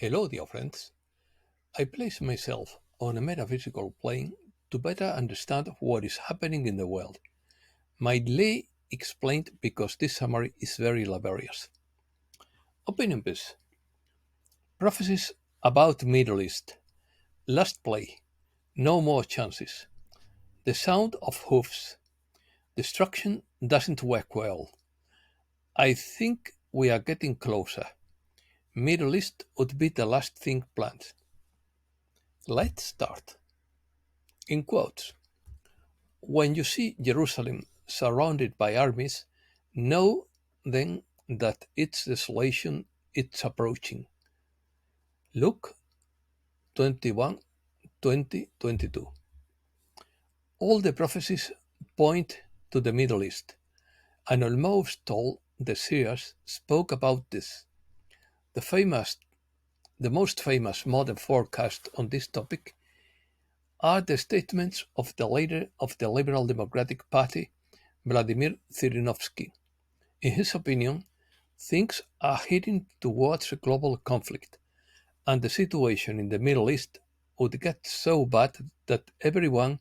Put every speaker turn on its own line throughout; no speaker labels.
Hello, dear friends. I place myself on a metaphysical plane to better understand what is happening in the world. Mildly explained because this summary is very laborious. Opinion piece. Prophecies about Middle East. Last play. No more chances. The sound of hooves. Destruction doesn't work well. I think we are getting closer. Middle East would be the last thing planned. Let's start. In quotes. When you see Jerusalem surrounded by armies, know then that its desolation is approaching. Luke 21, 20, 22. All the prophecies point to the Middle East, and almost all the seers spoke about this. The famous, the most famous modern forecast on this topic are the statements of the leader of the Liberal Democratic Party, Vladimir Zhirinovsky. In his opinion, things are heading towards a global conflict, and the situation in the Middle East would get so bad that everyone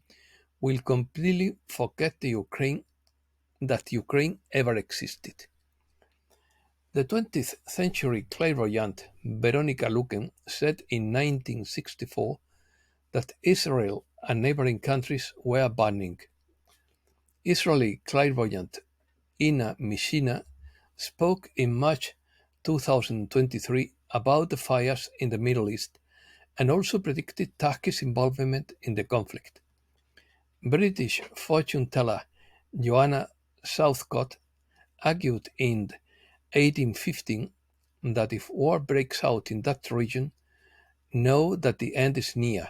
will completely forget that Ukraine ever existed. The 20th century clairvoyant Veronica Luken said in 1964 that Israel and neighboring countries were burning. Israeli clairvoyant Ina Mishina spoke in March 2023 about the fires in the Middle East and also predicted Turkey's involvement in the conflict. British fortune teller Joanna Southcott argued in 1815 that if war breaks out in that region, know that the end is near.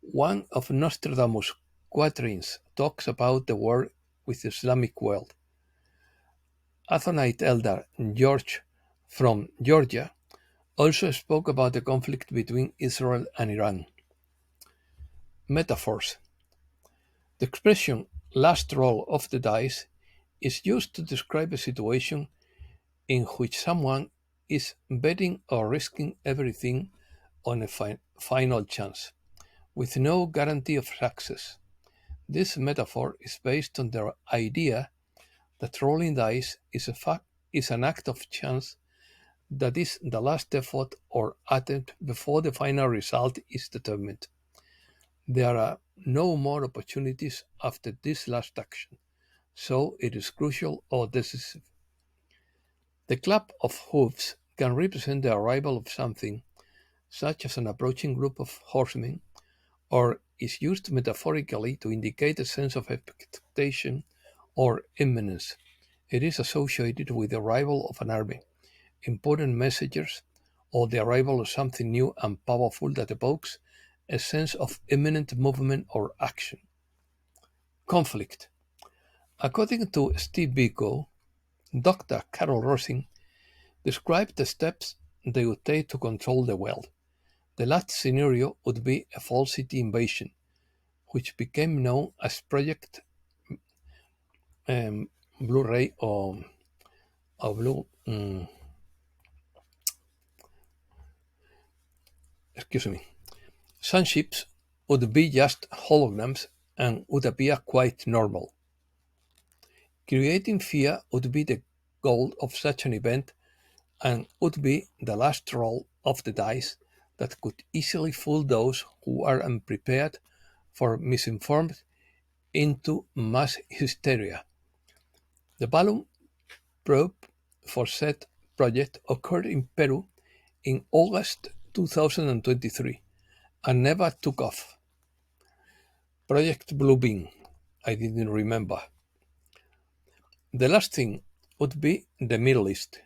One of Nostradamus' quatrains talks about the war with the Islamic world. Athonite elder George from Georgia also spoke about the conflict between Israel and Iran. Metaphors. The expression last roll of the dice is used to describe a situation in which someone is betting or risking everything on a final chance, with no guarantee of success. This metaphor is based on the idea that rolling dice is an act of chance that is the last effort or attempt before the final result is determined. There are no more opportunities after this last action, so it is crucial or decisive. The clap of hooves can represent the arrival of something, such as an approaching group of horsemen, or is used metaphorically to indicate a sense of expectation or imminence. It is associated with the arrival of an army, important messengers, or the arrival of something new and powerful that evokes a sense of imminent movement or action. Conflict. According to Steve Biko, Dr. Carol Rosin described the steps they would take to control the world. The last scenario would be a false city invasion, which became known as Project Blu-ray or Blue. Excuse me. Sunships would be just holograms and would appear quite normal. Creating fear would be the goal of such an event and would be the last roll of the dice that could easily fool those who are unprepared for misinformed into mass hysteria. The balloon probe for said project occurred in Peru in August 2023 and never took off. Project Blue Beam, I didn't remember. The last thing would be the Middle East.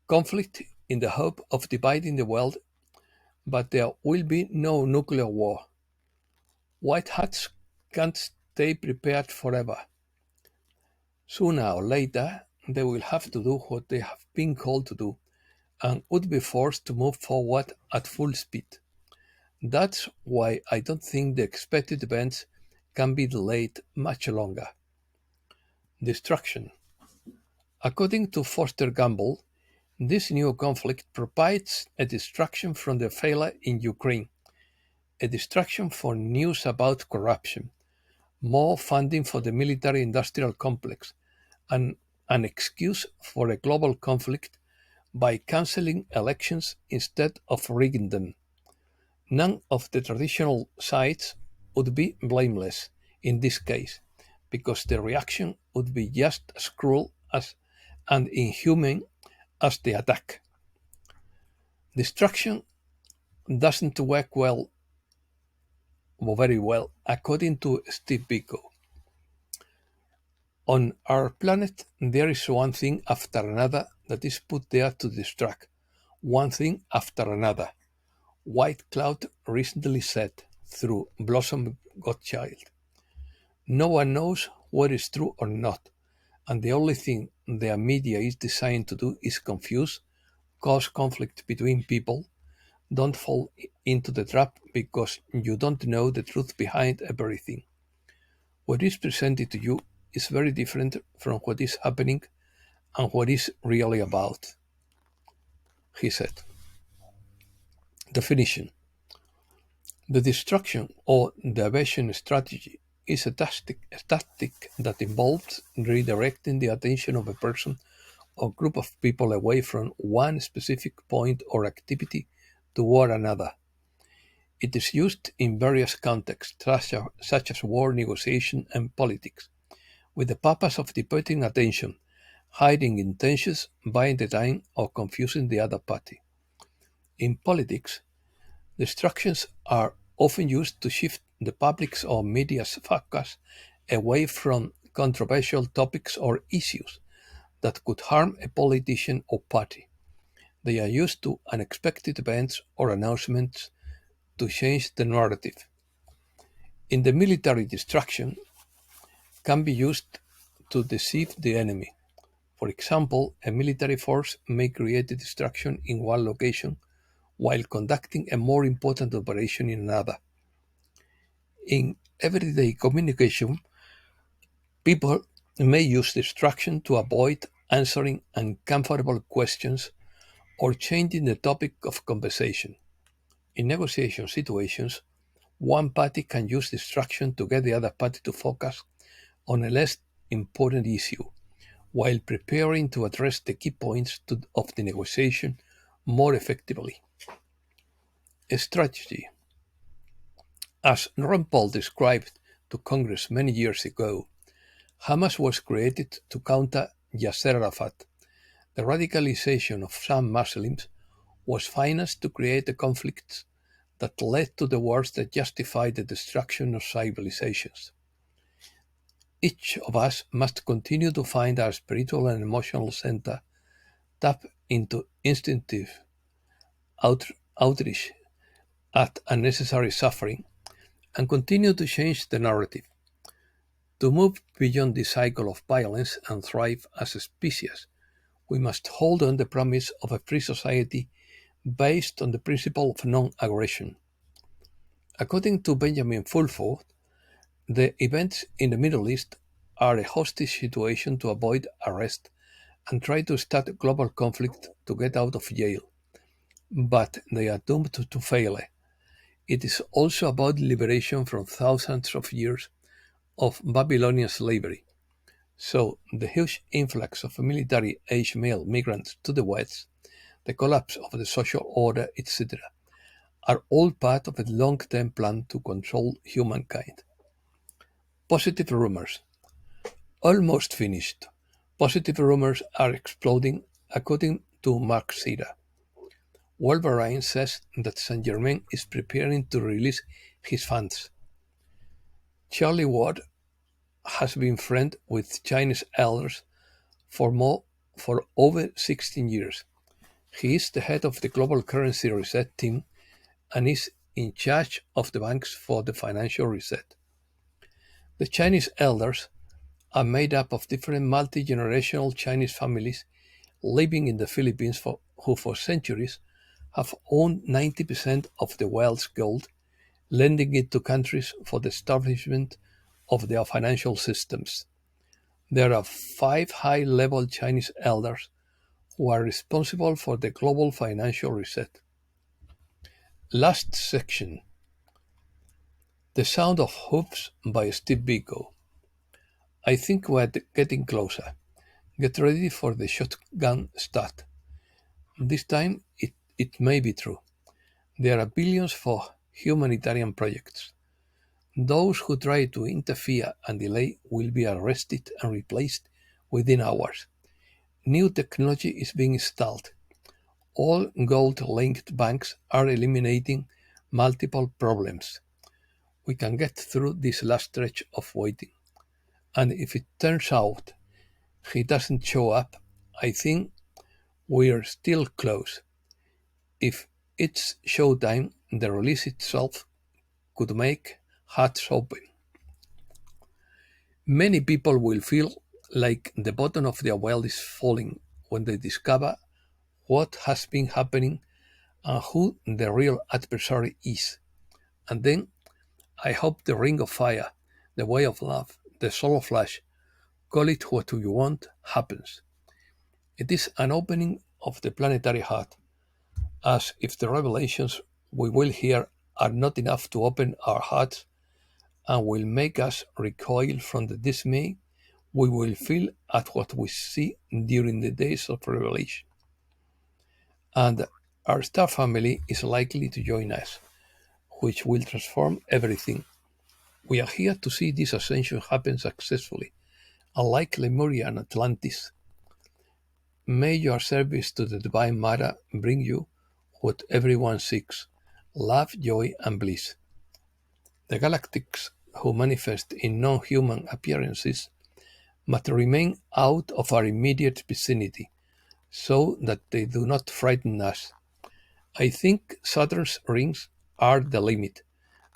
Conflict in the hope of dividing the world, but there will be no nuclear war. White hats can't stay prepared forever. Sooner or later, they will have to do what they have been called to do and would be forced to move forward at full speed. That's why I don't think the expected events can be delayed much longer. Destruction. According to Foster Gamble, This new conflict provides a distraction from the failure in Ukraine, a distraction for news about corruption, more funding for the military industrial complex, and an excuse for a global conflict by cancelling elections instead of rigging them. None of the traditional sides would be blameless in this case, because the reaction would be just as cruel as and inhuman as the attack. Distraction doesn't work well or very well, according to Steve Biko. On our planet, there is one thing after another that is put there to distract, one thing after another. White Cloud recently said through Blossom Godchild. No one knows what is true or not, and the only thing their media is designed to do is confuse, cause conflict between people. Don't fall into the trap because you don't know the truth behind everything. What is presented to you is very different from what is happening and what is really about, he said. Definition: the distraction or diversion strategy is a tactic that involves redirecting the attention of a person or group of people away from one specific point or activity toward another. It is used in various contexts, such as war, negotiation, and politics, with the purpose of diverting attention, hiding intentions, buying the time, or confusing the other party. In politics, distractions are often used to shift the public's or media's focus away from controversial topics or issues that could harm a politician or party. They are used to unexpected events or announcements to change the narrative. In the military, distraction can be used to deceive the enemy. For example, a military force may create a distraction in one location while conducting a more important operation in another. In everyday communication, people may use distraction to avoid answering uncomfortable questions or changing the topic of conversation. In negotiation situations, one party can use distraction to get the other party to focus on a less important issue, while preparing to address the key points of the negotiation more effectively. Strategy. As Ron Paul described to Congress many years ago, Hamas was created to counter Yasser Arafat. The radicalization of some Muslims was financed to create the conflicts that led to the wars that justified the destruction of civilizations. Each of us must continue to find our spiritual and emotional center, tap into instinctive outreach at unnecessary suffering, and continue to change the narrative. To move beyond this cycle of violence and thrive as a species, we must hold on the promise of a free society based on the principle of non-aggression. According to Benjamin Fulford, the events in the Middle East are a hostage situation to avoid arrest and try to start global conflict to get out of jail, but they are doomed to failure. It is also about liberation from thousands of years of Babylonian slavery. So, the huge influx of military-aged male migrants to the West, the collapse of the social order, etc., are all part of a long-term plan to control humankind. Positive rumors. Almost finished. Positive rumors are exploding, according to Mark Sira. Wolverine says that Saint Germain is preparing to release his fans. Charlie Ward has been friend with Chinese elders for over 16 years. He is the head of the Global Currency Reset team and is in charge of the banks for the financial reset. The Chinese elders are made up of different multi-generational Chinese families living in the Philippines who for centuries have owned 90% of the world's gold, lending it to countries for the establishment of their financial systems. There are 5 high-level Chinese elders who are responsible for the global financial reset. Last section: The Sound of Hooves by Steve Biko. I think we're getting closer. Get ready for the shotgun start. This time it may be true. There are billions for humanitarian projects. Those who try to interfere and delay will be arrested and replaced within hours. New technology is being installed. All gold-linked banks are eliminating multiple problems. We can get through this last stretch of waiting. And if it turns out he doesn't show up, I think we're still close. If it's showtime, the release itself could make hearts open. Many people will feel like the bottom of their world is falling when they discover what has been happening and who the real adversary is. And then I hope the Ring of Fire, the Way of Love, the Soul of Flash, call it what you want, happens. It is an opening of the planetary heart, as if the revelations we will hear are not enough to open our hearts and will make us recoil from the dismay we will feel at what we see during the days of revelation. And our star family is likely to join us, which will transform everything. We are here to see this ascension happen successfully. Unlike Lemuria and Atlantis, may your service to the divine matter bring you what everyone seeks: love, joy, and bliss. The galactics who manifest in non human appearances must remain out of our immediate vicinity, so that they do not frighten us. I think Saturn's rings are the limit.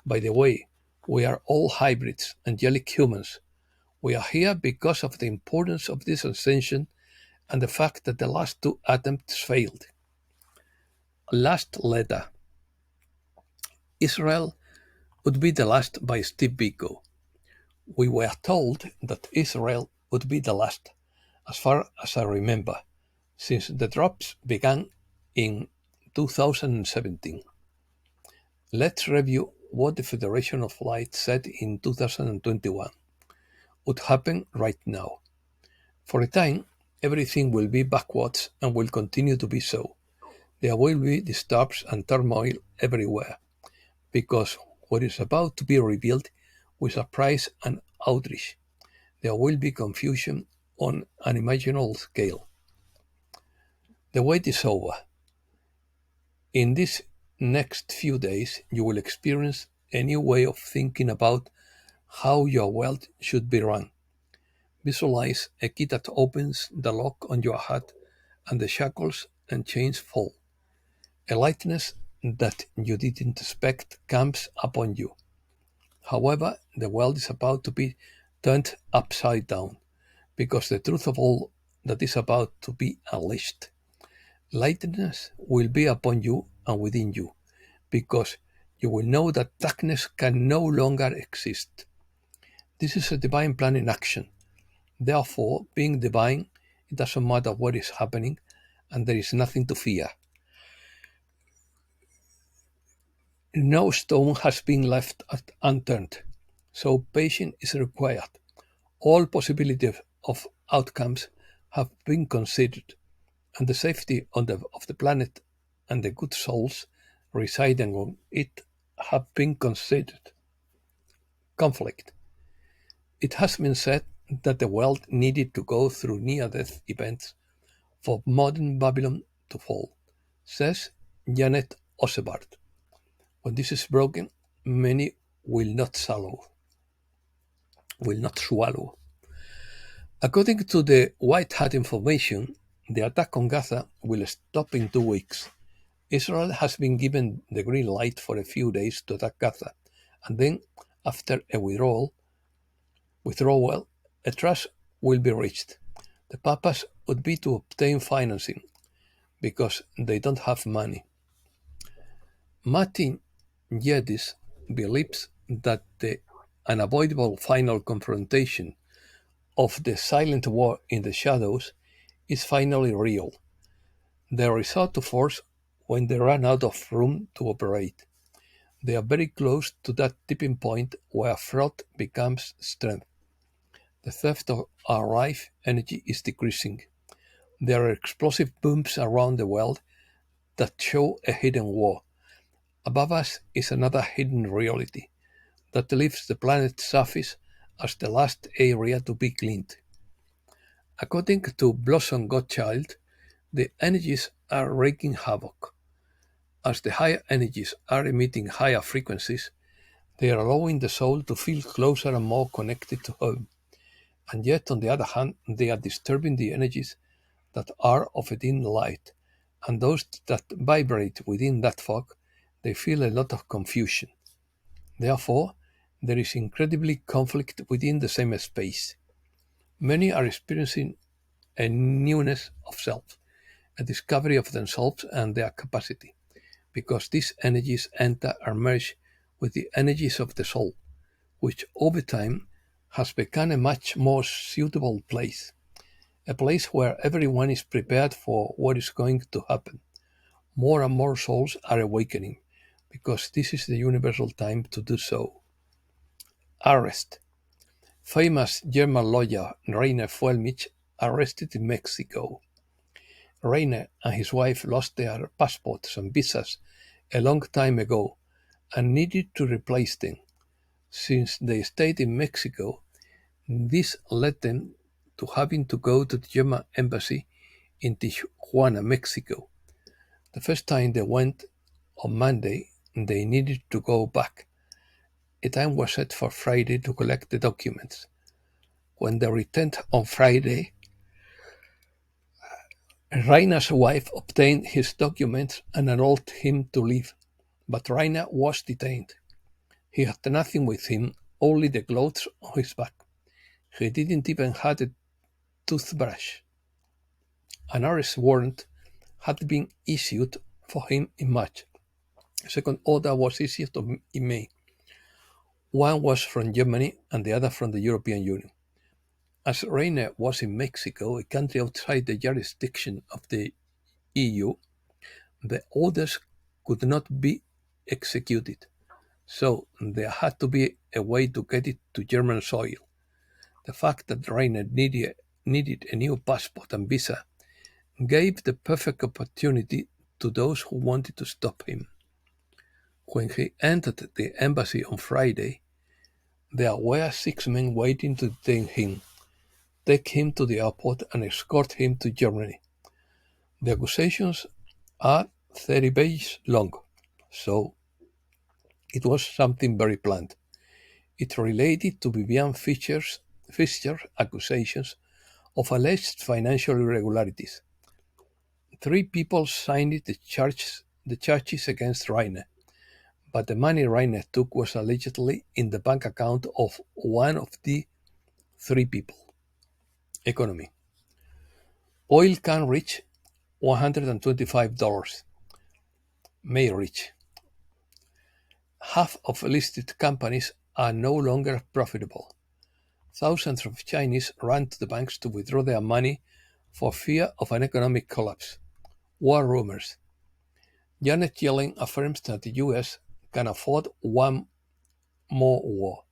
By the way, we are all hybrids, angelic humans. We are here because of the importance of this ascension and the fact that the last two attempts failed. Last letter. Israel would be the last by Steve Biko. We were told that Israel would be the last, as far as I remember, since the drops began in 2017. Let's review what the Federation of Light said in 2021 would happen right now. For a time, everything will be backwards and will continue to be so. There will be disturbance and turmoil everywhere, because what is about to be revealed will surprise and outrage. There will be confusion on an unimaginable scale. The wait is over. In these next few days, you will experience a new way of thinking about how your world should be run. Visualize a key that opens the lock on your heart and the shackles and chains fall. A lightness that you didn't expect comes upon you. However, the world is about to be turned upside down, because the truth of all that is about to be unleashed. Lightness will be upon you and within you, because you will know that darkness can no longer exist. This is a divine plan in action. Therefore, being divine, it doesn't matter what is happening, and there is nothing to fear. No stone has been left unturned, so patience is required. All possibilities of outcomes have been considered, and the safety of the planet and the good souls residing on it have been considered. Conflict. It has been said that the world needed to go through near-death events for modern Babylon to fall, says Janet Osebard. When this is broken, many will not swallow. According to the White Hat information, the attack on Gaza will stop in 2 weeks. Israel has been given the green light for a few days to attack Gaza, and then, after a withdrawal, a truce will be reached. The purpose would be to obtain financing, because they don't have money. Martin Geddes believes that the unavoidable final confrontation of the silent war in the shadows is finally real. They resort to force when they run out of room to operate. They are very close to that tipping point where fraud becomes strength. The theft of our life energy is decreasing. There are explosive booms around the world that show a hidden war. Above us is another hidden reality that leaves the planet's surface as the last area to be cleaned. According to Blossom Godchild, the energies are wreaking havoc. As the higher energies are emitting higher frequencies, they are allowing the soul to feel closer and more connected to home. And yet, on the other hand, they are disturbing the energies that are of a dim light, and those that vibrate within that fog, they feel a lot of confusion. Therefore, there is incredibly conflict within the same space. Many are experiencing a newness of self, a discovery of themselves and their capacity, because these energies enter and merge with the energies of the soul, which over time has become a much more suitable place, a place where everyone is prepared for what is going to happen. More and more souls are awakening, because this is the universal time to do so. Arrest. Famous German lawyer Rainer Fuellmich arrested in Mexico. Rainer and his wife lost their passports and visas a long time ago and needed to replace them. Since they stayed in Mexico, this led them to having to go to the German embassy in Tijuana, Mexico. The first time they went on Monday, they needed to go back. A time was set for Friday to collect the documents. When they returned on Friday, Rainer's wife obtained his documents and allowed him to leave, but Rainer was detained. He had nothing with him, only the clothes on his back. He didn't even have a toothbrush. An arrest warrant had been issued for him in March. A second order was issued in May. One was from Germany and the other from the European Union. As Rainer was in Mexico, a country outside the jurisdiction of the EU, the orders could not be executed, so there had to be a way to get it to German soil. The fact that Rainer needed a new passport and visa gave the perfect opportunity to those who wanted to stop him. When he entered the embassy on Friday, there were 6 men waiting to detain him, take him to the airport, and escort him to Germany. The accusations are 30 pages long, so it was something very planned. It related to Vivian Fischer's accusations of alleged financial irregularities. 3 people signed the charges against Rainer, but the money Rainer took was allegedly in the bank account of one of the 3 people. Economy. Oil can reach $125, may reach. Half of listed companies are no longer profitable. Thousands of Chinese ran to the banks to withdraw their money for fear of an economic collapse. War rumors. Janet Yellen affirms that the US can afford one more war.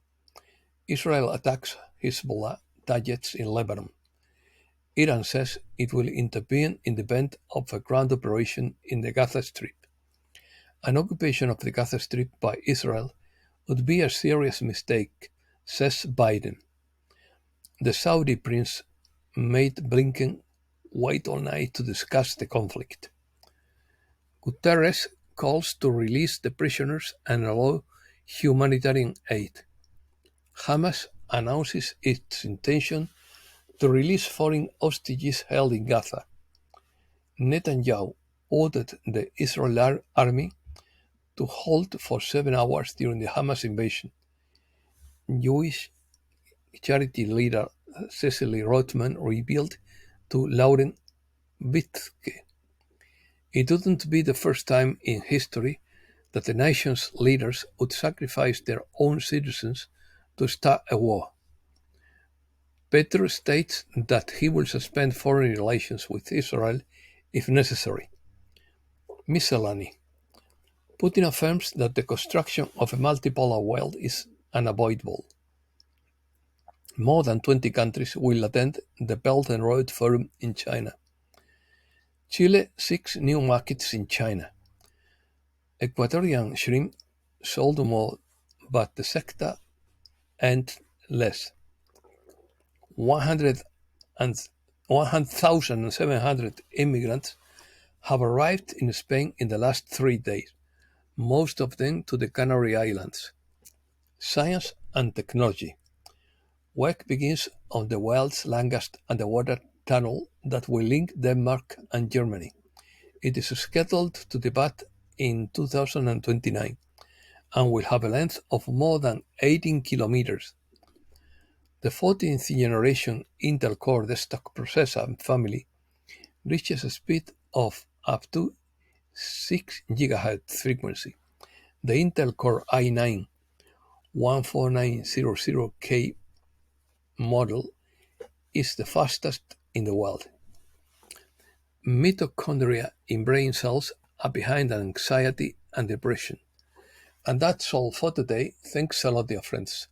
Israel attacks Hezbollah targets in Lebanon. Iran says it will intervene in the event of a ground operation in the Gaza Strip. An occupation of the Gaza Strip by Israel would be a serious mistake, says Biden. The Saudi prince made Blinken wait all night to discuss the conflict. Guterres calls to release the prisoners and allow humanitarian aid. Hamas announces its intention to release foreign hostages held in Gaza. Netanyahu ordered the Israeli army to halt for 7 hours during the Hamas invasion. Jewish charity leader Cecily Rothman revealed to Lauren Wittke, "It wouldn't be the first time in history that the nation's leaders would sacrifice their own citizens to start a war." Petro states that he will suspend foreign relations with Israel if necessary. Miscellany. Putin affirms that the construction of a multipolar world is unavoidable. More than 20 countries will attend the Belt and Road Forum in China. Chile seeks new markets in China. Ecuadorian shrimp sold more, but the sector earned less. 100 and 1,700 immigrants have arrived in Spain in the last 3 days, most of them to the Canary Islands. Science and technology. Work begins on the world's longest underwater tunnel that will link Denmark and Germany. It is scheduled to depart in 2029 and will have a length of more than 18 kilometers. The 14th generation Intel Core desktop processor family reaches a speed of up to 6 GHz frequency. The Intel Core i9 14900K model is the fastest in the world. Mitochondria in brain cells are behind anxiety and depression. And that's all for today. Thanks a lot, dear friends.